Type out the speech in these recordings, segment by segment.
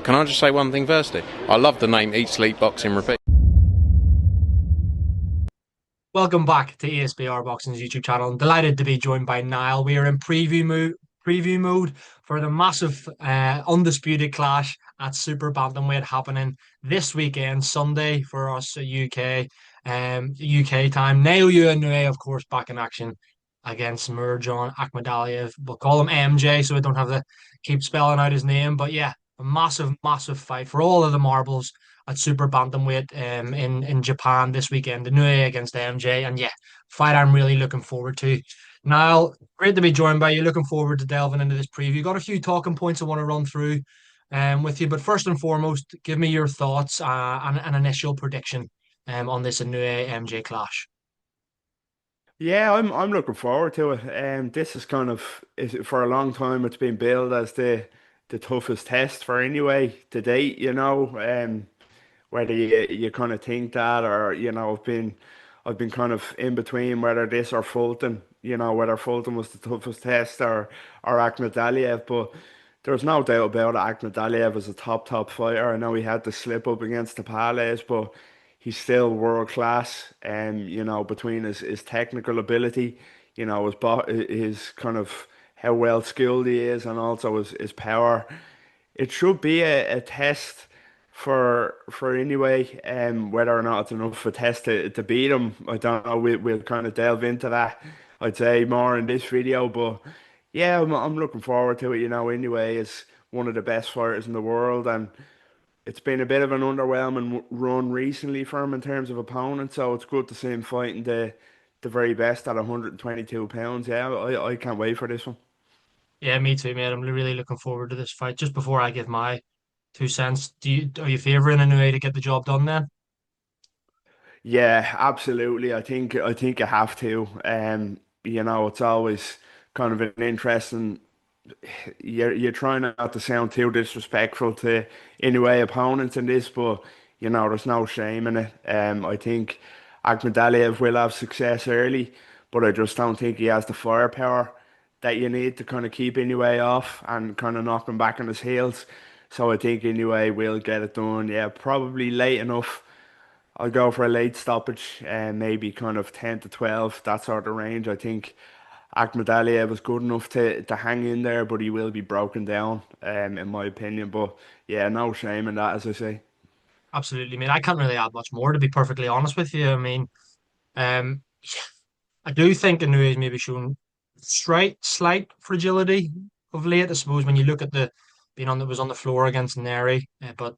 can I just say one thing firstly? I love the name Eat Sleep Boxing Repeat. Welcome back to ESBR Boxing's YouTube channel. I'm delighted to be joined by Niall. We are in preview mode for the massive undisputed clash at Super Bantamweight happening this weekend, Sunday for us UK time. Naoya and Inoue, of course, back in action against Murodjon Akhmadaliev. We'll call him MJ so I don't have to keep spelling out his name. But yeah, a massive, massive fight for all of the marbles at Super Bantamweight in Japan this weekend. Inoue against MJ, and yeah, fight I'm really looking forward to. Niall, great to be joined by you. Looking forward to delving into this preview. Got a few talking points I want to run through with you, but first and foremost, give me your thoughts and an initial prediction on this Inoue MJ clash. Yeah, I'm looking forward to it. This is for a long time it's been billed as the toughest test for anyway to date, whether you kind of think that or I've been kind of in between whether this or Fulton, whether Fulton was the toughest test or Akhmadaliev, but there's no doubt about it. Akhmadaliev is a top fighter. I know he had the slip up against the Palace, but he's still world class. And between his technical ability, his kind of how well skilled he is, and also his power. It should be a test for anyway, whether or not it's enough of a test to beat him. I don't know. We'll kind of delve into that. I'd say more in this video, but yeah, I'm looking forward to it. Anyway, is one of the best fighters in the world, and it's been a bit of an underwhelming run recently for him in terms of opponents. So it's good to see him fighting the very best at 122 pounds. Yeah, I can't wait for this one. Yeah, me too, mate. I'm really looking forward to this fight. Just before I give my 2 cents, are you favouring Inoue to get the job done then? Yeah, absolutely. I think I have to. It's always kind of an interesting. You're trying not to sound too disrespectful to any opponents in this, but there's no shame in it. I think Akhmadaliev will have success early, but I just don't think he has the firepower that you need to kind of keep Inoue off and kind of knock him back on his heels. So I think Inoue will get it done. Yeah, probably late enough. I'll go for a late stoppage and maybe kind of 10 to 12, that sort of range. I think Akhmadaliev was good enough to hang in there, but he will be broken down, in my opinion. But yeah, no shame in that, as I say. Absolutely, mate. I can't really add much more, to be perfectly honest with you. I mean, um, I do think Inoue has maybe shown slight fragility of late. I suppose when you look at the being on that was on the floor against Neri, but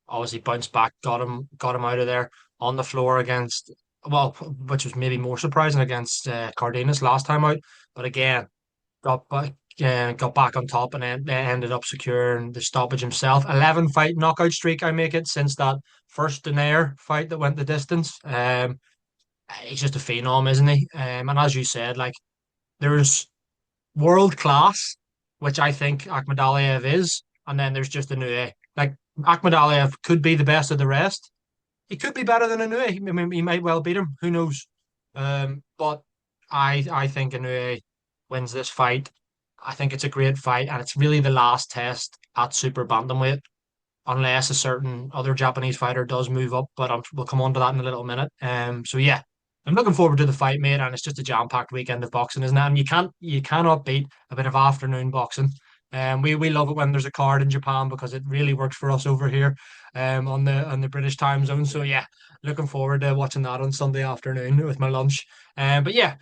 obviously bounced back, got him out of there on the floor against well, which was maybe more surprising against Cardenas last time out. But again, got back on top and then ended up securing the stoppage himself. 11 fight knockout streak, I make it, since that first Denair fight that went the distance. He's just a phenom, isn't he? And as you said, like there's world class, which I think Akhmadaliev is, and then there's just Inoue. Like Akhmadaliev could be the best of the rest. He could be better than Inoue. I mean, he might well beat him. Who knows? But I think Inoue wins this fight. I think it's a great fight, and it's really the last test at super bantamweight, unless a certain other Japanese fighter does move up. But we'll come on to that in a little minute. So yeah, I'm looking forward to the fight, mate. And it's just a jam-packed weekend of boxing, isn't it? And you cannot beat a bit of afternoon boxing. We love it when there's a card in Japan because it really works for us over here, on the British time zone. So yeah, looking forward to watching that on Sunday afternoon with my lunch. But yeah,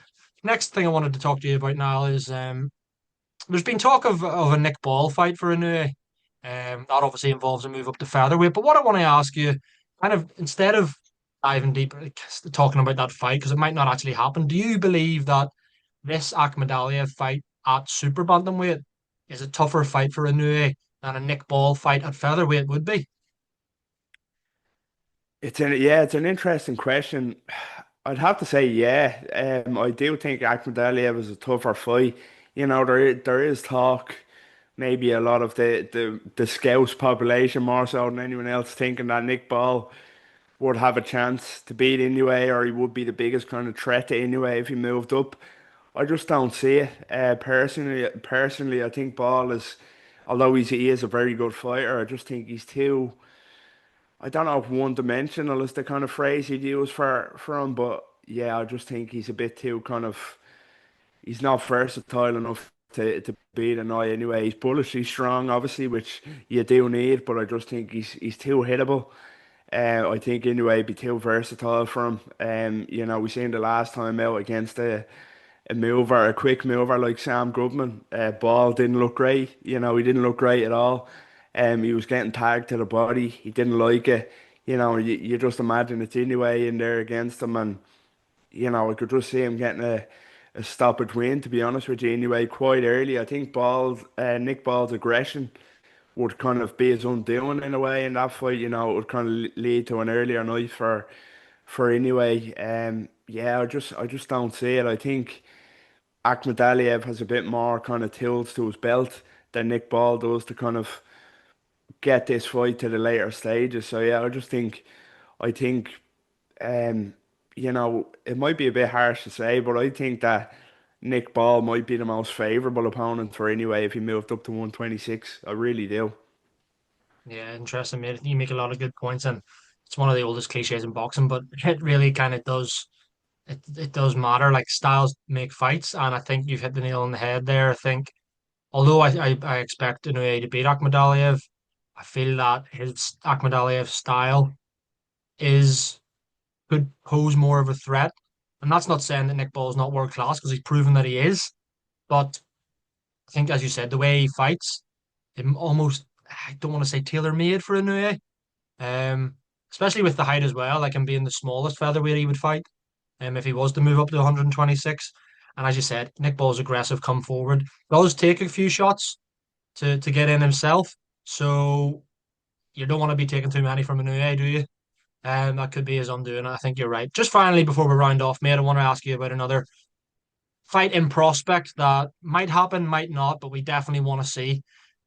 next thing I wanted to talk to you about now is there's been talk of a Nick Ball fight for Inoue. That obviously involves a move up to featherweight. But what I want to ask you, kind of instead of diving deeper, like, talking about that fight because it might not actually happen, do you believe that this Akhmadaliev fight at super bantamweight is a tougher fight for Inoue than a Nick Ball fight at featherweight would be? It's an interesting question. I'd have to say, yeah. I do think Akhmadaliev is a tougher fight. There is talk, maybe a lot of the Scouse population more so than anyone else thinking that Nick Ball would have a chance to beat Inoue, or he would be the biggest kind of threat to Inoue if he moved up. I just don't see it. Personally, I think Ball is although he is a very good fighter, I just think he's too. I don't know if one dimensional is the kind of phrase you'd use for him, but yeah, I just think he's a bit too kind of. He's not versatile enough to beat an eye anyway. He's bullishly strong, obviously, which you do need, but I just think he's too hittable. I think anyway, he'd be too versatile for him. We seen the last time out against a mover, a quick mover like Sam Goodman. Ball didn't look great. He didn't look great at all. He was getting tagged to the body. He didn't like it. You just imagine it's anyway in there against him, and I could just see him getting a stoppage win. To be honest with you, anyway, quite early. I think Nick Ball's aggression would kind of be his undoing in a way in that fight. It would kind of lead to an earlier night for anyway. Yeah, I just don't see it. I think Akhmadaliev has a bit more kind of tools to his belt than Nick Ball does to kind of get this fight to the later stages. So yeah, I think it might be a bit harsh to say, but I think that Nick Ball might be the most favourable opponent for anyway if he moved up to 126. I really do. Yeah, interesting, mate. You make a lot of good points, and it's one of the oldest cliches in boxing, but it really kind of does. It does matter. Like styles make fights, and I think you've hit the nail on the head there. I think, although I expect Inoue to beat Akhmadaliev, I feel that his Akhmadaliev's style is could pose more of a threat. And that's not saying that Nick Ball is not world class because he's proven that he is. But I think, as you said, the way he fights, almost I don't want to say tailor made for Inoue. Um, Especially with the height as well, like him being the smallest featherweight he would fight. If he was to move up to 126. And as you said, Nick Ball's aggressive, come forward, does take a few shots to get in himself. So you don't want to be taking too many from Inoue, do you? That could be his undoing. I think you're right. Just finally, before we round off, mate, I want to ask you about another fight in prospect that might happen, might not, but we definitely want to see.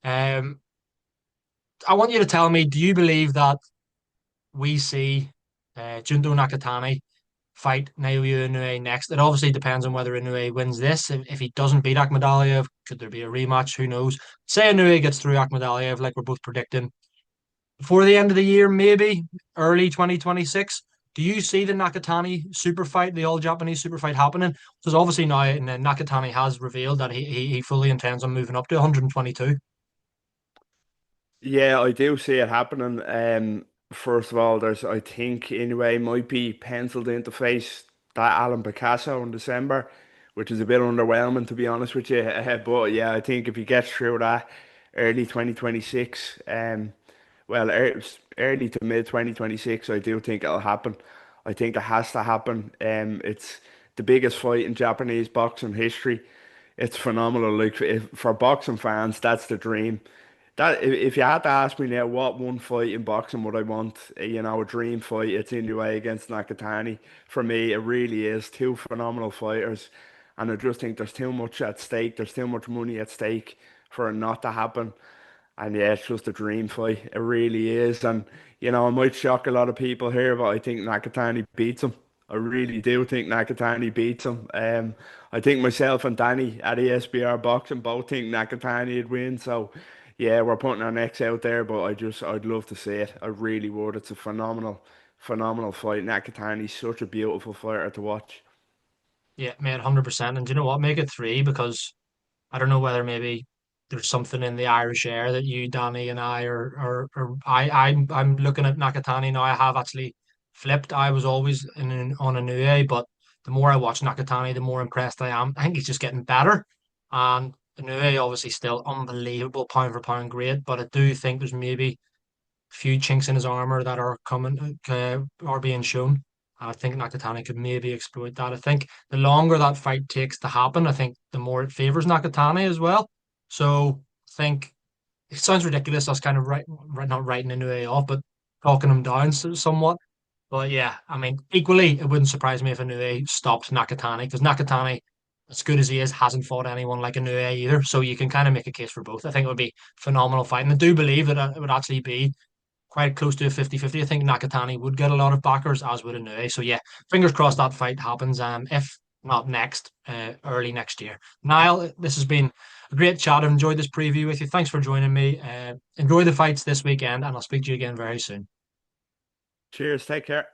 Um, I want you to tell me, do you believe that we see Junto Nakatani fight Naoya Inoue next? It obviously depends on whether Inoue wins this. If he doesn't beat Akhmadaliev, could there be a rematch? Who knows? Say Inoue gets through Akhmadaliev, like we're both predicting. Before the end of the year, maybe early 2026. Do you see the Nakatani super fight, the all Japanese super fight happening? Because obviously now Nakatani has revealed that he fully intends on moving up to 122. Yeah, I do see it happening. First of all, I think anyway might be penciled in to face that Alan Picasso in December, which is a bit underwhelming to be honest with you. But yeah, I think if he gets through that early 2026, well, early to mid 2026, I do think it'll happen. I think it has to happen. It's the biggest fight in Japanese boxing history. It's phenomenal. Like for boxing fans, that's the dream. That if you had to ask me now, what one fight in boxing would I want? A dream fight. It's Inoue against Nakatani. For me, it really is two phenomenal fighters, and I just think there's too much at stake. There's too much money at stake for it not to happen. And yeah, it's just a dream fight. It really is. And I might shock a lot of people here, but I think Nakatani beats him. I really do think Nakatani beats him. I think myself and Danny at ESBR Boxing both think Nakatani would win. So yeah, we're putting our necks out there, but I'd love to see it. I really would. It's a phenomenal fight. Nakatani's such a beautiful fighter to watch. Yeah, mate, 100%. And do you know what? Make it three because I don't know whether maybe there's something in the Irish air that you, Danny, and I I'm looking at Nakatani now. I have actually flipped. I was always on a new but the more I watch Nakatani, the more impressed I am. I think he's just getting better. And Inoue obviously still unbelievable pound for pound great, but I do think there's maybe few chinks in his armor that are coming are being shown. I think Nakatani could maybe exploit that. I think the longer that fight takes to happen, I think the more it favors Nakatani as well. So I think it sounds ridiculous. Us kind of not writing Inoue off, but talking him down somewhat. But yeah, I mean, equally, it wouldn't surprise me if Inoue stopped Nakatani because Nakatani, as good as he is, hasn't fought anyone like Inoue either. So you can kind of make a case for both. I think it would be phenomenal fight. And I do believe that it would actually be quite close to a 50-50. I think Nakatani would get a lot of backers, as would Inoue. So yeah, fingers crossed that fight happens. If not next, early next year. Niall, this has been a great chat. I've enjoyed this preview with you. Thanks for joining me. Enjoy the fights this weekend, and I'll speak to you again very soon. Cheers. Take care.